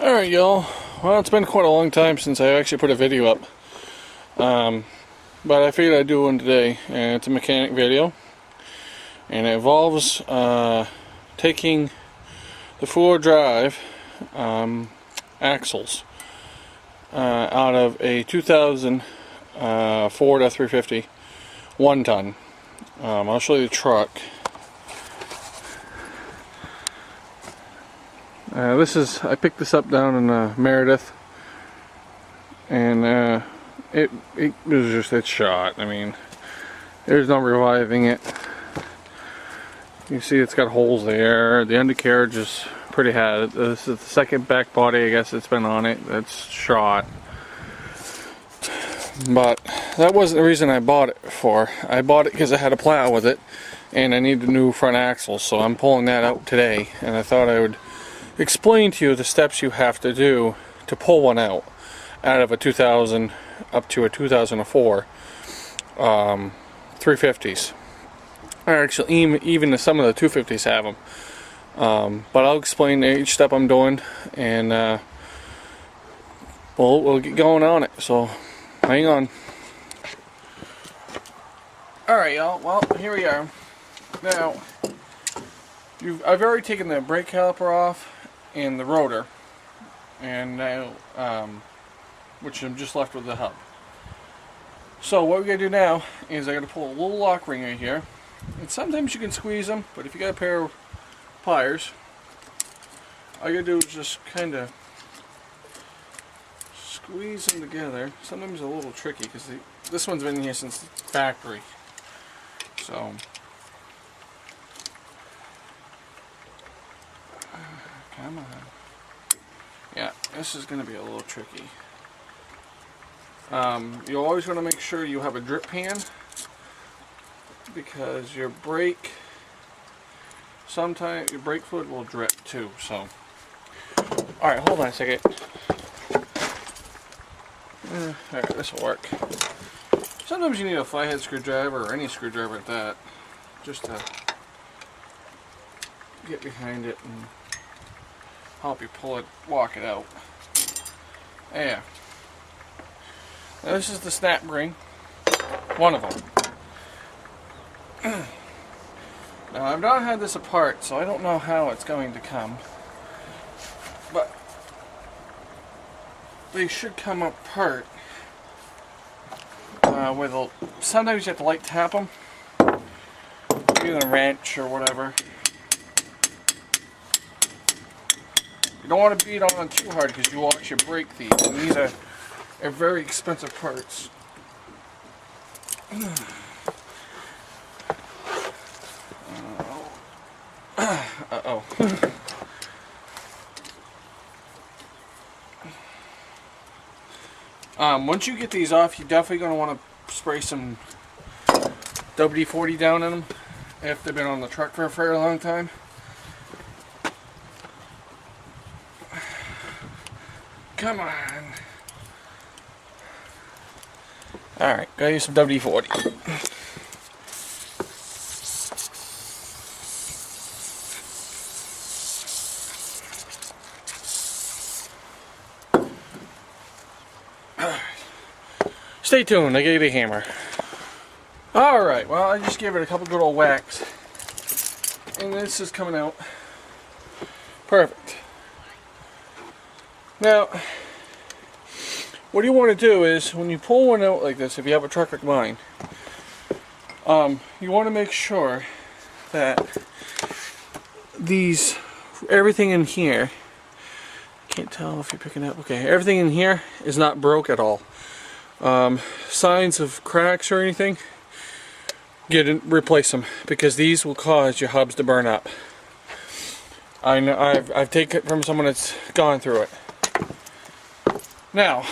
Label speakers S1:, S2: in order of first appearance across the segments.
S1: Alright, y'all. Well, it's been quite a long time since I actually put a video up. But I figured I'd do one today, and it's a mechanic video. And it involves taking the 4-wheel drive axles out of a 2000 Ford F-350 1-ton. I'll show you the truck. I picked this up down in Meredith, and it was just, it's shot. I mean, there's no reviving it. You see it's got holes there. The undercarriage is pretty had. This is the second back body, I guess, it's been on it. That's shot. But that wasn't the reason I bought it for. I bought it because I had a plow with it, and I needed a new front axle, so I'm pulling that out today, and I thought I would explain to you the steps you have to do to pull one out of a 2000 up to a 2004 350s. Or actually, even some of the 250s have them. But I'll explain each step I'm doing, and we'll get going on it. So hang on. Alright, y'all. Well, here we are. Now, I've already taken the brake caliper off and the rotor, and now which I'm just left with the hub. So what we're gonna do now is I gotta pull a little lock ring right here, and sometimes you can squeeze them, but if you got a pair of pliers, all you gotta do is just kind of squeeze them together. Sometimes it's a little tricky because this one's been here since the factory, so come on. Yeah, this is going to be a little tricky. You're always going to make sure you have a drip pan, because your brake, sometimes your brake fluid will drip too. So, alright, hold on a second. Alright, this will work. Sometimes you need a flathead screwdriver, or any screwdriver at that, just to get behind it and help you walk it out. Yeah. Now this is the snap ring, one of them. Now I've not had this apart, so I don't know how it's going to come, but they should come apart with a. Sometimes you have to light tap them, using a wrench or whatever. You don't want to beat on too hard because you will actually break these, and these are very expensive parts. Uh-oh. Once you get these off, you're definitely going to want to spray some WD-40 down in them if they've been on the truck for a very long time. Come on. Alright, gotta use some WD-40. Stay tuned, I gave you a hammer. Alright, well, I just gave it a couple good old whacks, and this is coming out perfect. Now, what you want to do is, when you pull one out like this, if you have a truck like mine, you want to make sure that everything in here, can't tell if you're picking up, okay, everything in here is not broke at all. Signs of cracks or anything, replace them, because these will cause your hubs to burn up. I know, I've taken it from someone that's gone through it. Now,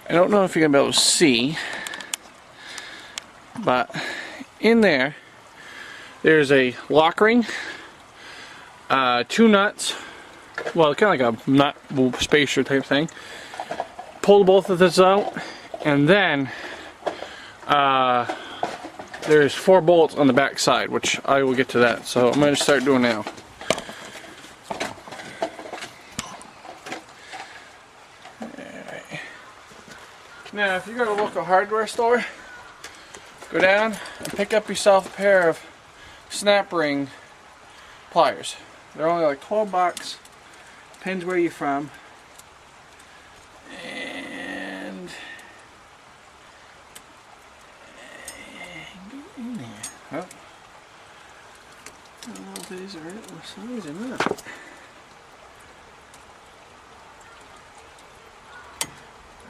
S1: I don't know if you're going to be able to see, but in there's a lock ring, 2 nuts, well, kind of like a nut spacer type thing. Pull both of this out, and then there's 4 bolts on the back side, which I will get to that, so I'm going to start doing now. Now, if you go to a local hardware store, go down and pick up yourself a pair of snap ring pliers. They're only like 12 bucks. Depends where you're from. And get in there. Oh. I don't know if these are right size or not.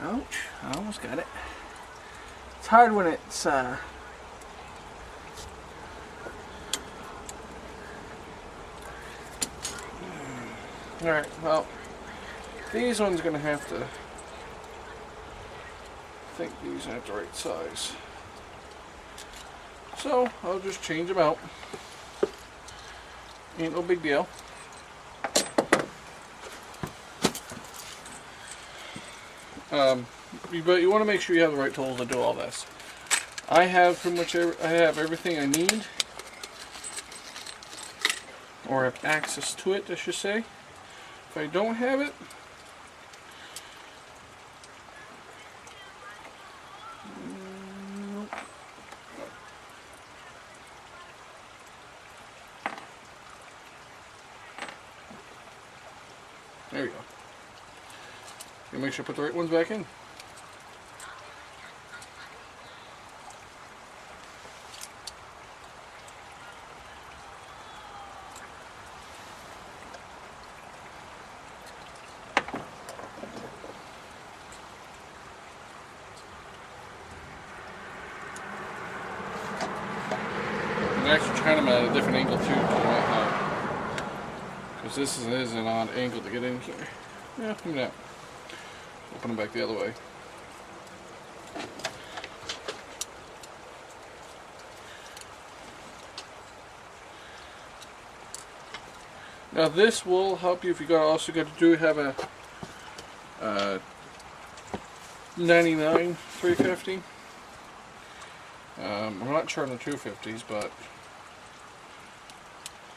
S1: Ouch, I almost got it. It's hard when it's alright, well, these ones are gonna have to, I think these aren't the right size. So I'll just change them out. Ain't no big deal. But you want to make sure you have the right tools to do all this. I have pretty much I have everything I need, or have access to it, I should say. If I don't have it, there we go. You make sure I put the right ones back in. I'm actually trying them at a different angle too, because this is an odd angle to get in here. Yeah, maybe not. Open them back the other way. Now this will help you if you also got to have a 99 350. I'm not sure on the 250s, but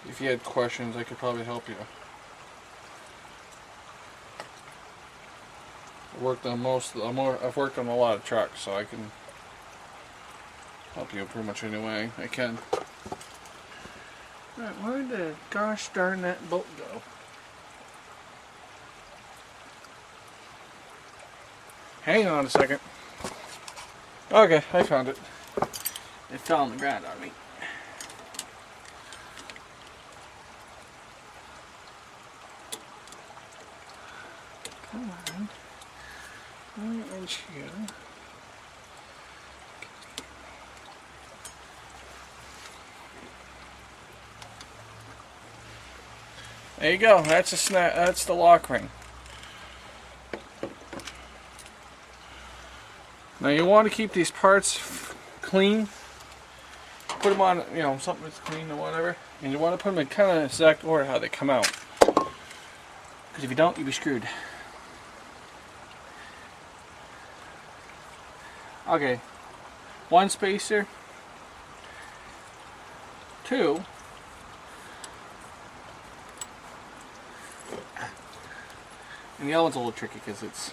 S1: if you had questions, I could probably help you. I've worked on I've worked on a lot of trucks, so I can help you pretty much any way I can. Alright, where the gosh darn that bolt go? Hang on a second. Okay, I found it. It fell on the ground on me. Come on. 1 inch here. There you go. That's a snap. That's the lock ring. Now you want to keep these parts clean. Put them on, you know, something that's clean or whatever, and you want to put them in kind of exact order how they come out. Because if you don't, you'll be screwed. Okay, 1 spacer, 2, and the other one's a little tricky because it's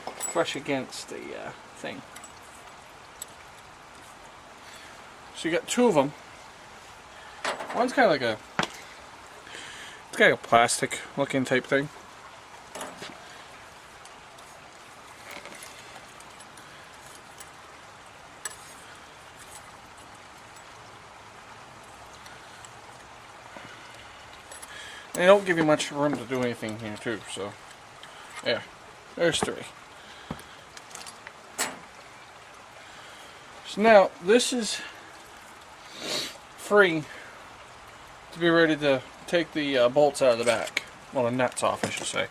S1: fresh against the thing. So you got 2 of them. One's kind of like it's got a plastic looking type thing. They don't give you much room to do anything here too, so yeah, there's 3. So now this is free to be ready to take the bolts out of the back. Well, the nuts off, I should say.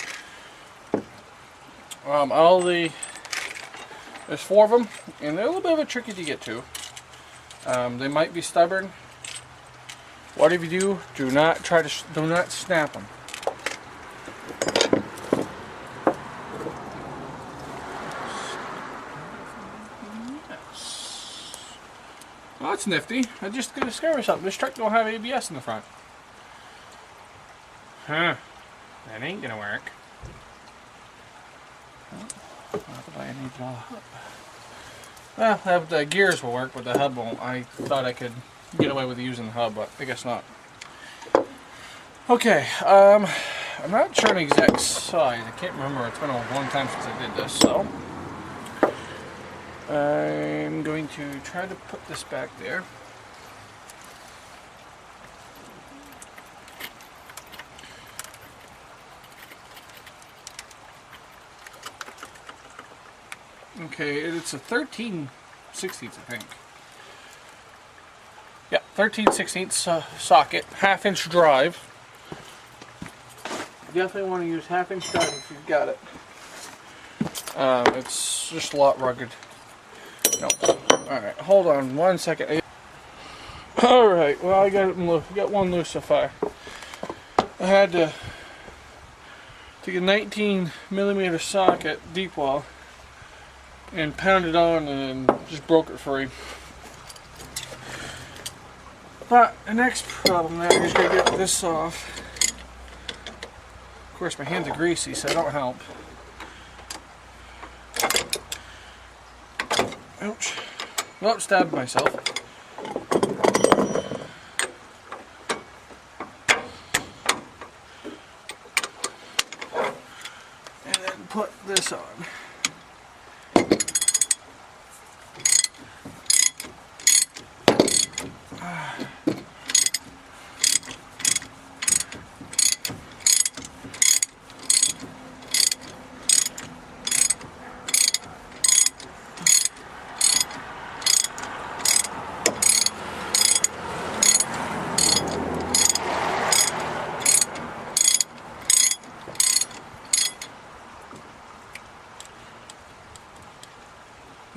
S1: There's 4 of them, and they're a little bit of a tricky to get to. They might be stubborn. Whatever you do, do not snap them. Well, that's nifty. I just discovered something. This truck don't have ABS in the front. Huh. That ain't gonna work. Not that I need a hub. Well, the gears will work, but the hub won't. I thought I could get away with using the hub, but I guess not. Okay, I'm not sure the exact size. I can't remember. It's been a long time since I did this, so I'm going to try to put this back there. Okay, it's a 13/16, I think. Yeah, 13/16 socket, 1/2-inch drive. You definitely want to use 1/2-inch drive if you've got it. It's just a lot rugged. No. Alright, hold on 1 second. Alright, well I got it loose. Got one loose so far. I had to take a 19mm socket, deep wall, and pound it on and just broke it free. But the next problem now is going to get this off. Of course my hands are greasy, so it don't help. Ouch. Well, stabbed myself. And then put this on.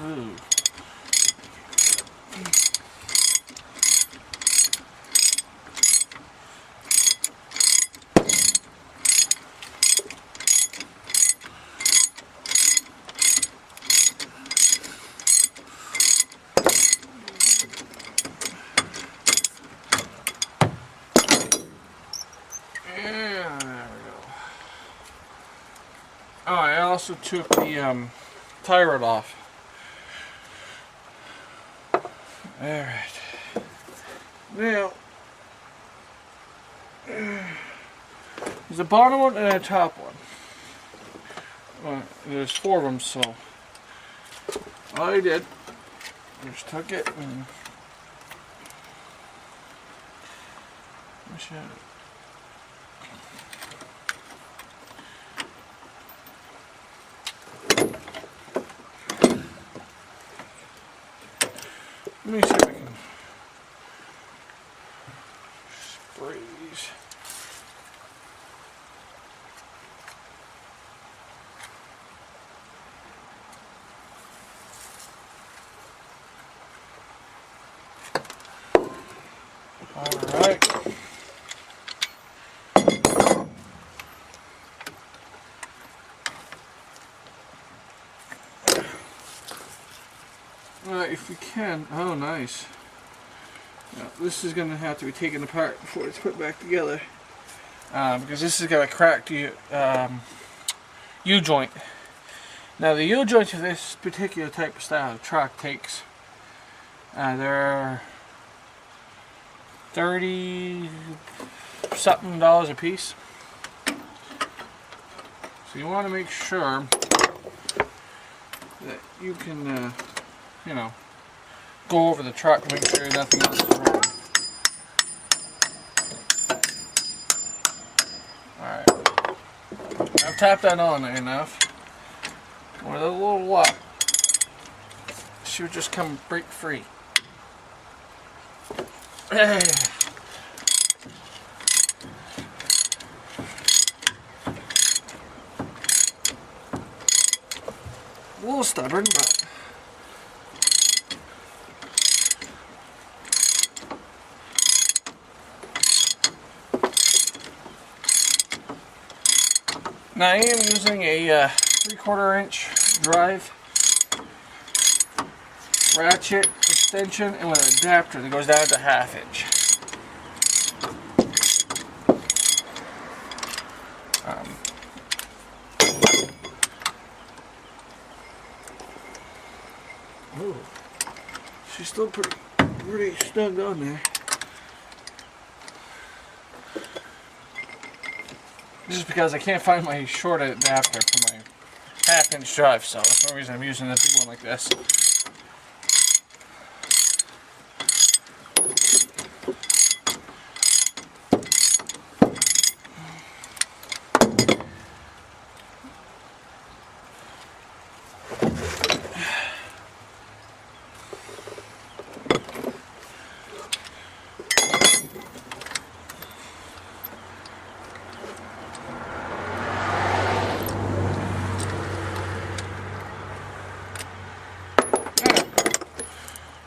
S1: Ooh. Oh, I also took the tie rod off. Alright. Now, there's a bottom one and a top one. There's 4 of them, so all I did just took it and let me see if I can spray these. Alright. If you can, oh nice. Now, this is going to have to be taken apart before it's put back together, because this has got a cracked U-joint. Now the U-joint of this particular type of style of truck takes, they're $30-something a piece. So you want to make sure that you can, you know, go over the truck to make sure nothing else is wrong. Alright. I've tapped that on enough. With a little luck, she would just come break free. A little stubborn, but now I am using a 3/4 inch drive ratchet extension and with an adapter that goes down to 1/2 inch. she's still pretty snug on there. Just because I can't find my short adapter for my half-inch drive, so that's the reason I'm using a big one like this.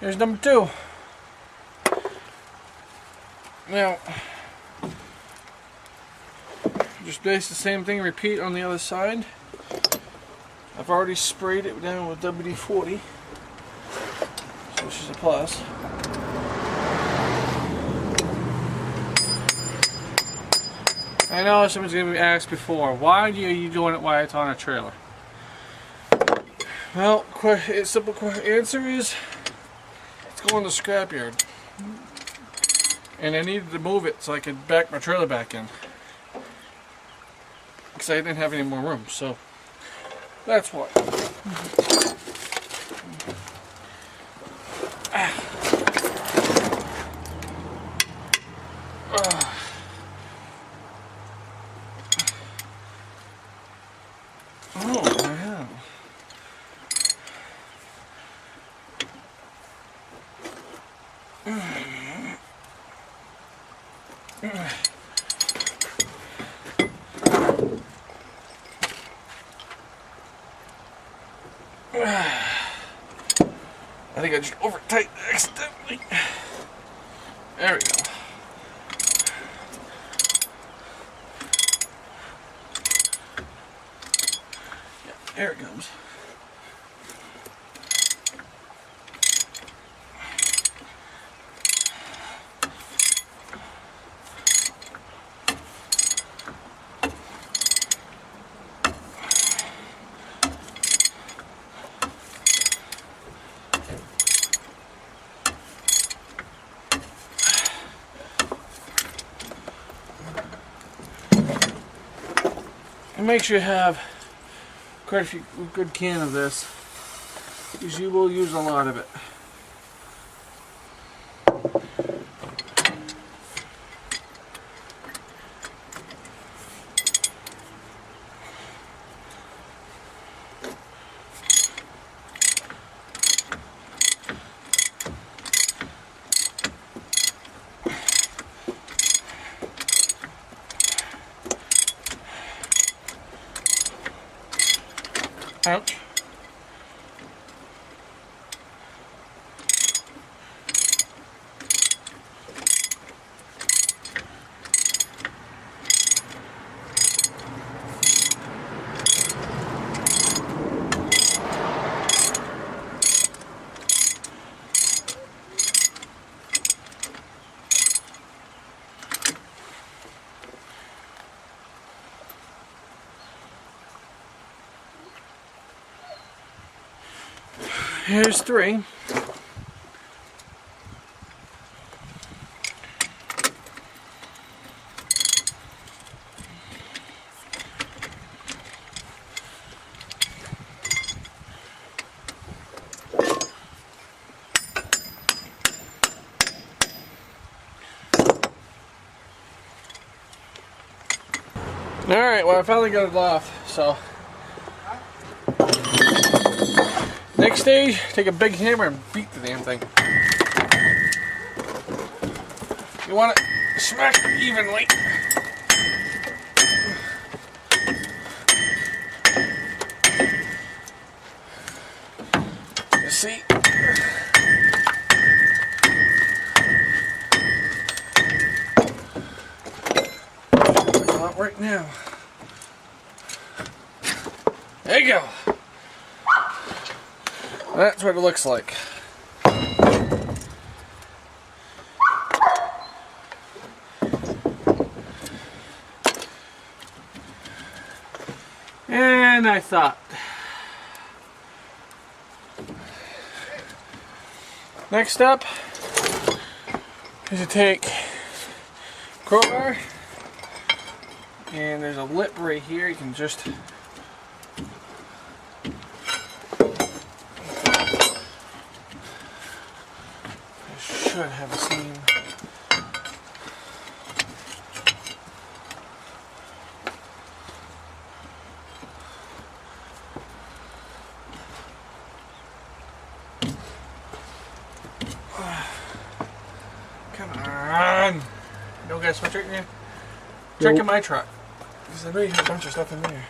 S1: Here's number 2. Now, just base the same thing, repeat on the other side. I've already sprayed it down with WD-40, so which is a plus. I know someone's going to be asked before, why are you doing it while it's on a trailer? Well, simple answer is, go in the scrapyard, and I needed to move it so I could back my trailer back in because I didn't have any more room, so that's why. Oh, yeah. I think I just over-tightened accidentally. There we go. Yeah, there it comes. And make sure you have quite a good can of this, because you will use a lot of it. Ouch. Here's 3. Alright, well I finally got it off, so next stage, take a big hammer and beat the damn thing. You want it smacked evenly. You see? Not right now. There you go. That's what it looks like. And I thought, Next up is to take crowbar, and there's a lip right here. You can just should have a seam. Come on! You don't got a switch right in here? Check in my truck. Because I know you have a bunch of stuff in there.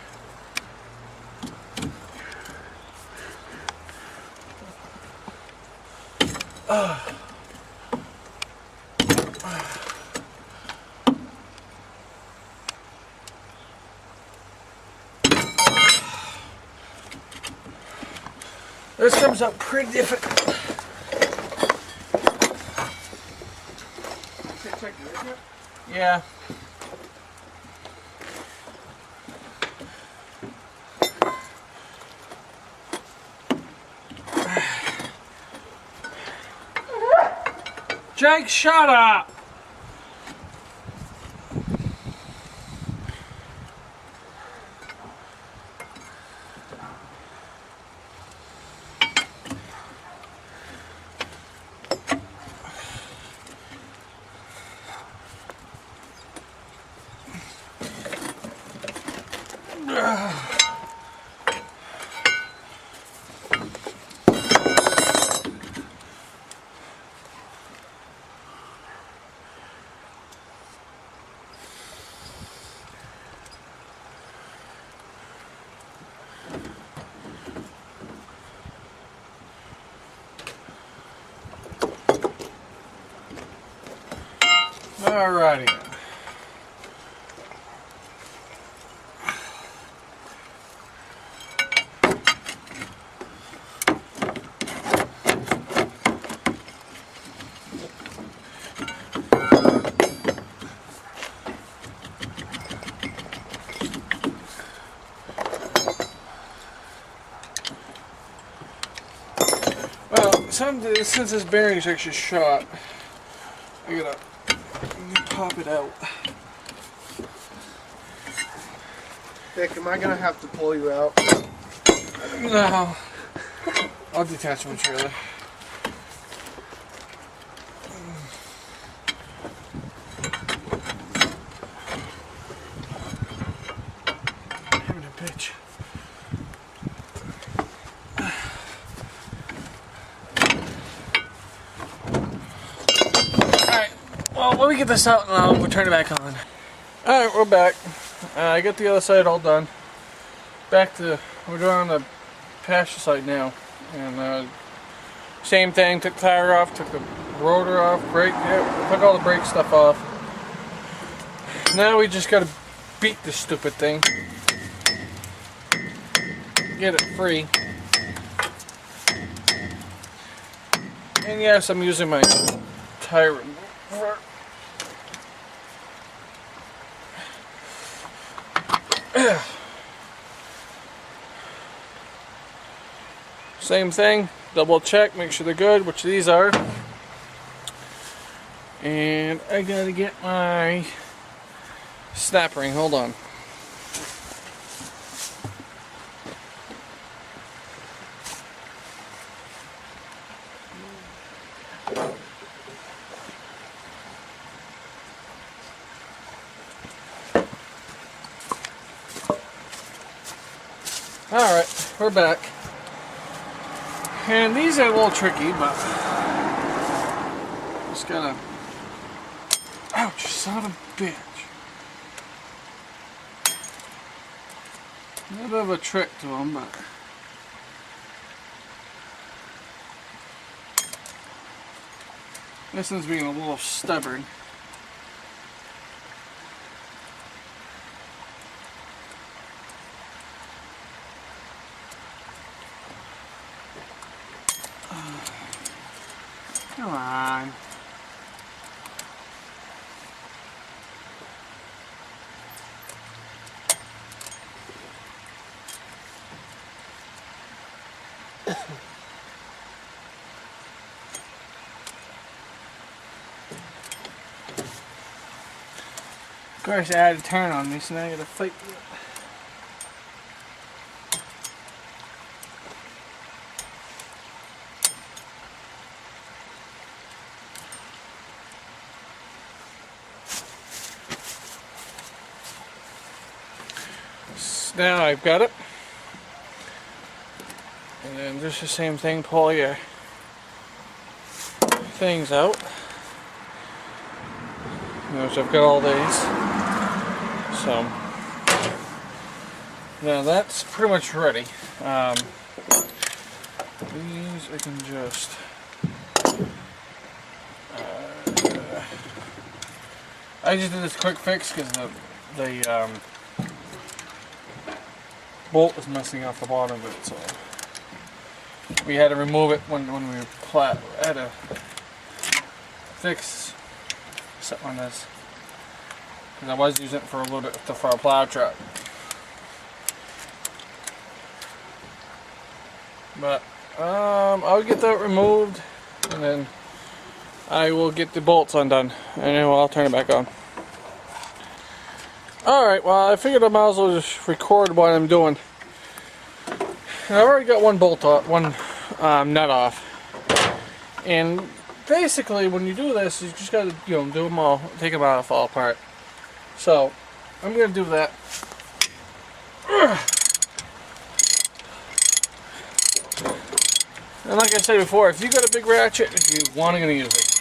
S1: This comes out pretty difficult. Yeah. Jake, shut up! Alrighty. Well, since this bearing's actually shot, I gotta pop it out.
S2: Vic, am I gonna have to pull you out?
S1: No. I'll detach my trailer. Having a bitch. Alright, well, let me get this out and we'll turn it back on. Alright, we're back. I got the other side all done. We're doing on the pasture side now. And same thing, took the tire off, took the rotor off, brake, yeah, took all the brake stuff off. Now we just gotta beat this stupid thing. Get it free. And yes, I'm using my tire remover. Same thing, double check, make sure they're good, which these are. And I gotta get my snap ring, hold on. Alright, we're back. And these are a little tricky, but just gotta. Ouch, son of a bitch. A little bit of a trick to them, but. This one's being a little stubborn. Come on. course, I had a turn on me, so now I gotta fight with it. Now I've got it. And then just the same thing, pull your things out. So I've got all these. So now that's pretty much ready. These I can just I just did this quick fix because the bolt was messing off the bottom of it, so we had to remove it when we had to fix something on this because I was using it for a little bit for a plow truck. But I'll get that removed and then I will get the bolts undone and then I'll turn it back on. Alright, well I figured I might as well just record what I'm doing. And I've already got one bolt off, one nut off. And basically when you do this, you just gotta, do them all, take them out and fall apart. So, I'm gonna do that. And like I said before, if you got a big ratchet, if you want to use it.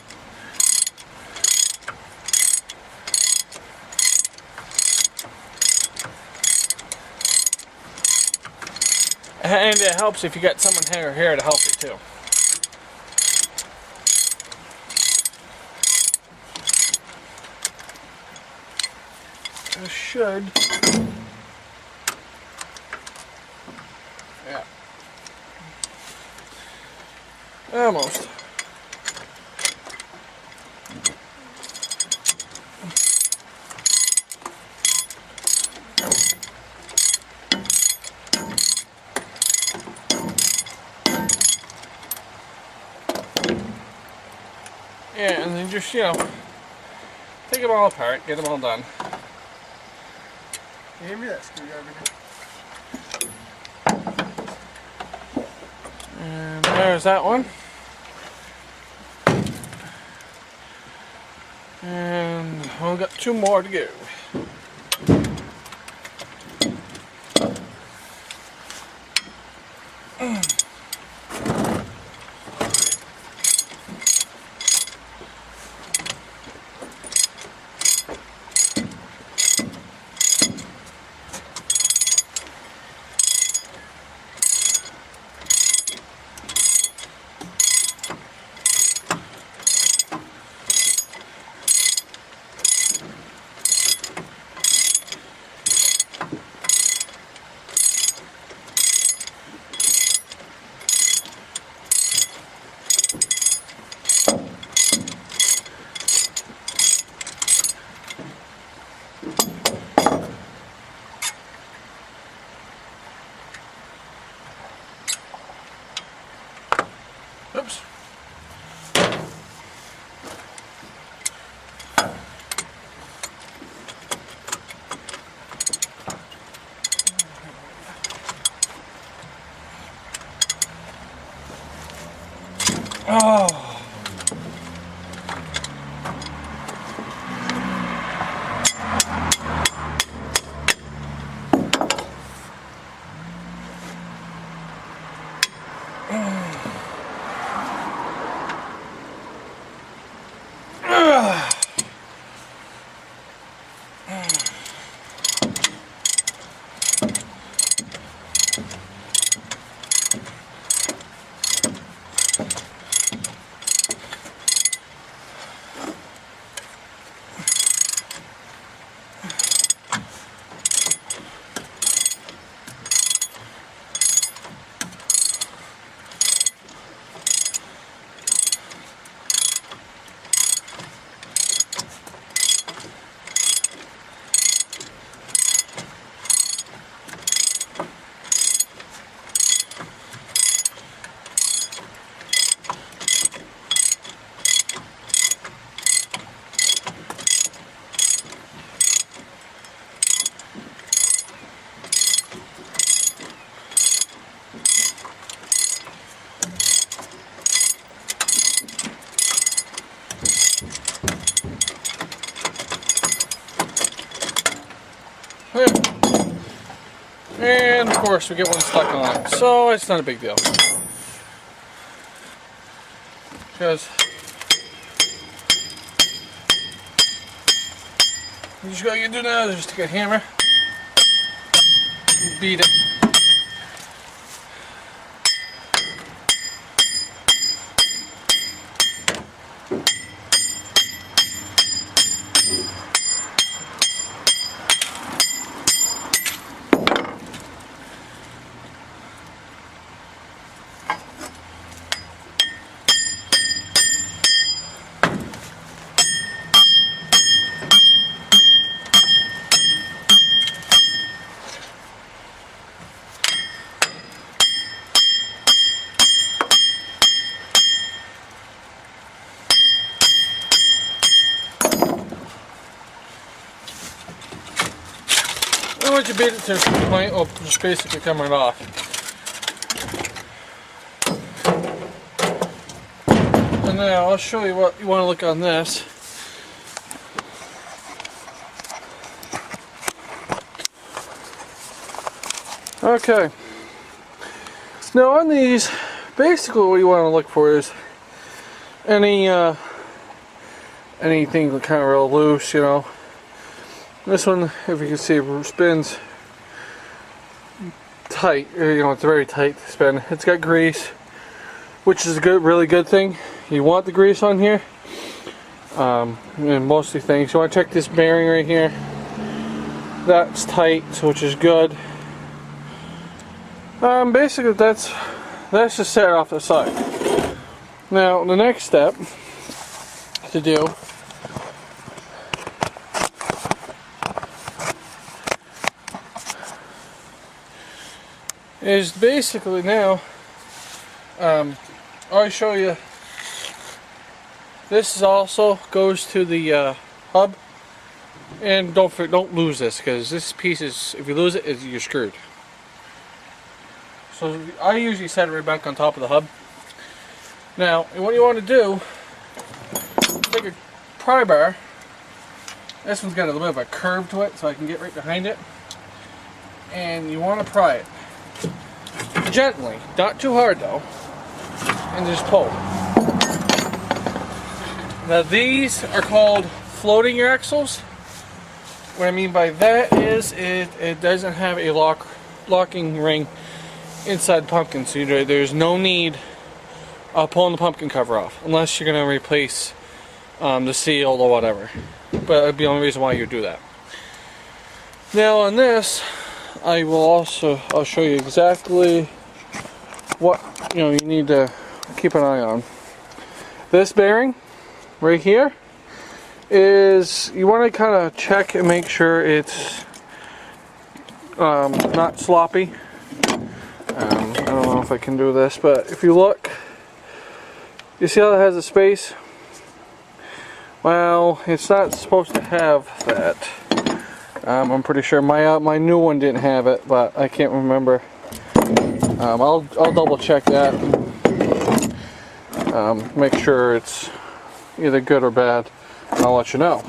S1: And it helps if you got someone here to help you too. This should. Yeah. Almost. Yeah, and then just, take them all apart, get them all done.
S2: Can you hand me that screwdriver?
S1: And there's that one. And we've got 2 more to go. Oops. Oh. There. And of course we get one stuck on it, so it's not a big deal. Because you just gotta do now is just take a hammer, and beat it. Once you beat it to the point, it'll just basically come right off. And now I'll show you what you want to look on this. Okay. Now on these, basically what you want to look for is anything kind of real loose, you know. This one, if you can see, spins tight. You know, it's very tight to spin. It's got grease, which is a really good thing. You want the grease on here. And mostly things. You want to check this bearing right here. That's tight, which is good. Basically, that's just set off the side. Now, the next step to do is basically now I'll show you. This is also goes to the hub, and don't lose this, because this piece is, if you lose it, you're screwed. So I usually set it right back on top of the hub. Now what you want to do, take a pry bar. This one's got a little bit of a curve to it, so I can get right behind it, and you want to pry it gently, not too hard though, and just pull. Now these are called floating axles. What I mean by that is it doesn't have a locking ring inside the pumpkin, so there's no need of pulling the pumpkin cover off, unless you're going to replace the seal or whatever. But that'd be the only reason why you do that. Now on this, I'll show you exactly what you need to keep an eye on. This bearing right here is, you want to kind of check and make sure it's not sloppy. I don't know if I can do this, but if you look, you see how it has a space? Well, it's not supposed to have that. I'm pretty sure my new one didn't have it, but I can't remember. I'll double check that. Make sure it's either good or bad, and I'll let you know.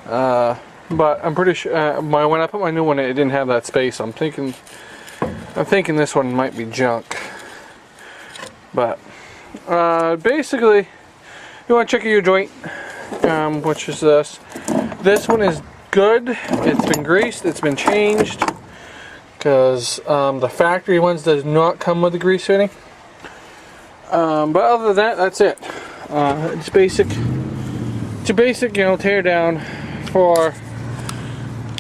S1: But I'm pretty sure when I put my new one in, it didn't have that space. I'm thinking this one might be junk. But basically, you want to check your joint, which is this. This one is good. It's been greased. It's been changed, because the factory ones does not come with the grease fitting. But other than that, that's it. It's basic. It's a basic, tear down for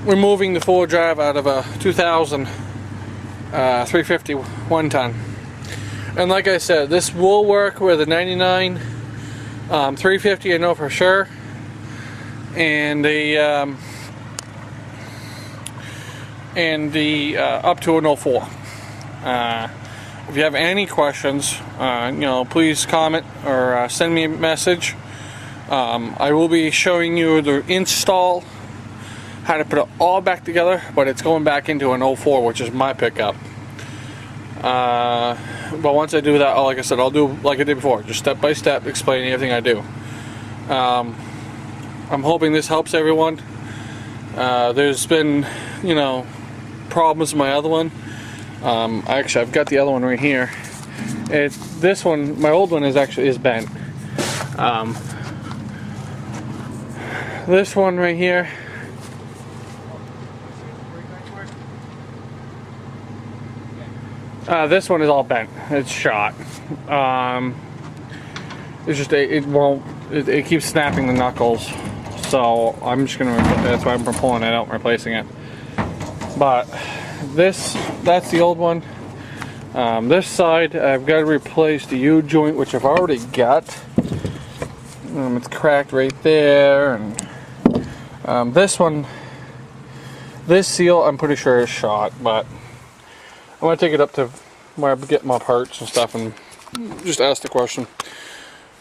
S1: removing the 4 drive out of a 2000 350 1-ton. And like I said, this will work with a 99 350, I know for sure, and the up to an 04. If you have any questions, please comment or send me a message. I will be showing you the install, how to put it all back together, but it's going back into an 04, which is my pickup. But once I do that, like I said, I'll do like I did before, just step by step, explaining everything I do. I'm hoping this helps everyone. There's been, you know, problems with my other one. Actually, I've got the other one right here. This one, my old one is bent. This one right here. This one is all bent. It's shot. It's just it keeps snapping the knuckles. So I'm just gonna. That's why I'm pulling it out and replacing it. But that's the old one. This side, I've got to replace the U-joint, which I've already got. It's cracked right there, and this one, this seal, I'm pretty sure is shot, but I'm gonna take it up to where I get my parts and stuff and just ask the question.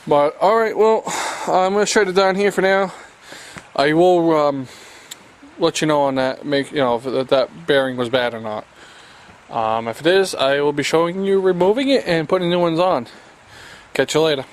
S1: But all right, well, I'm gonna shut it down here for now. I will let you know on that, if that bearing was bad or not. If it is, I will be showing you removing it and putting new ones on. Catch you later.